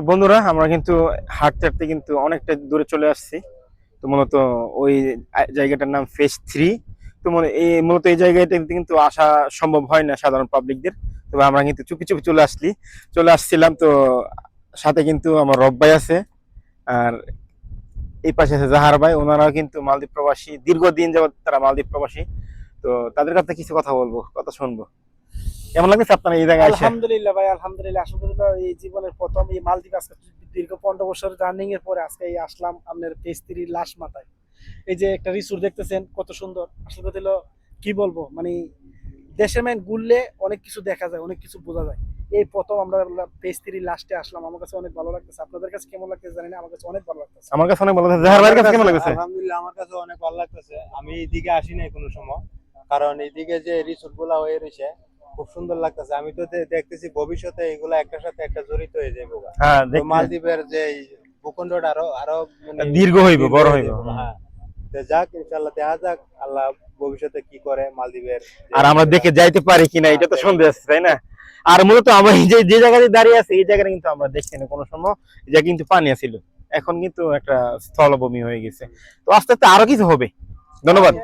তো বন্ধুরা আমরা কিন্তু হাঁটতে হাঁটতে কিন্তু অনেকটা দূরে চলে আসছি। তো মূলত ওই জায়গাটার নাম ফেজ 3। তো মূলত এই জায়গাটা কিন্তু আসা সম্ভব হয় না সাধারণ পাবলিকদের। তবে আমরা কিন্তু চুপি চুপি চলে আসছিলাম। তো সাথে কিন্তু আমার রব ভাই আছে, আর এই পাশে আছে জাহার ভাই। ওনারাও কিন্তু মালদ্বীপ প্রবাসী, দীর্ঘদিন যাবত তারা মালদ্বীপ প্রবাসী। তো তাদের কাছে কিছু কথা বলবো, কথা শুনবো। কেমন লাগছে আপনার এই জায়গায় এসে? আলহামদুলিল্লাহ ভাই, আলহামদুলিল্লাহ। আলহামদুলিল্লাহ, এই জীবনের প্রথম এই মালদ্বীপ আজকে দীর্ঘ 15 বছর জার্নিং এর পরে আজকে এই আসলাম আপনার পেস্ত্রির লাশ মাথায়। এই যে একটা রিসোর্ট দেখতেছেন কত সুন্দর। আসলে কথা হলো কি বলবো, মানে দেশের মেন ঘুরলে অনেক কিছু দেখা যায়, অনেক কিছু বোঝা যায়। এই প্রথম আমরা পেস্ত্রির লাস্টে আসলাম, আমার কাছে অনেক ভালো লাগতেছে। আপনাদের কাছে কেমন লাগতেছে জানি না, আমার কাছে অনেক ভালো লাগতেছে। আমার কাছে অনেক ভালো লাগছে। জাহার ভাইয়ের কাছে কেমন লাগছে? আলহামদুলিল্লাহ, আমার কাছে অনেক ভালো লাগতেছে। আমি এইদিকে আসি নাই কোনো সময়, কারণ এইদিকে যে রিসোর্ট গুলা হয়ে রয়েছে খুব সুন্দর লাগতেছে। আমি তো দেখতেছি ভবিষ্যতে এগুলা একটার সাথে একটা জড়িত হয়ে যাবে। হ্যাঁ, তো দেখতে মালদ্বীপের যে এই ভূখণ্ডটা আরো আরো মানে দীর্ঘ হইব, দীর্ঘ বড় হয়ে হইব। যাবে। হ্যাঁ, তো যাক, ইনশাল্লাহ দেখা যাক আল্লাহ ভবিষ্যতে কি করে মালদ্বীপের যে আর আমরা দেখে যাইতে পারি কিনা এটা তো সন্দেহ আছে, তাই না? আর মূলত আমরা এই যে যে জায়গাতে দাঁড়িয়ে আছি এই জায়গাটা কিন্তু আমরা দেখছি না কোনো সময়। এই জায়গা কিন্তু পানি ছিল, এখন কিন্তু একটা স্থলভূমি হয়ে গেছে। তো আস্তে আস্তে আরো কিছু হবে। ধন্যবাদ।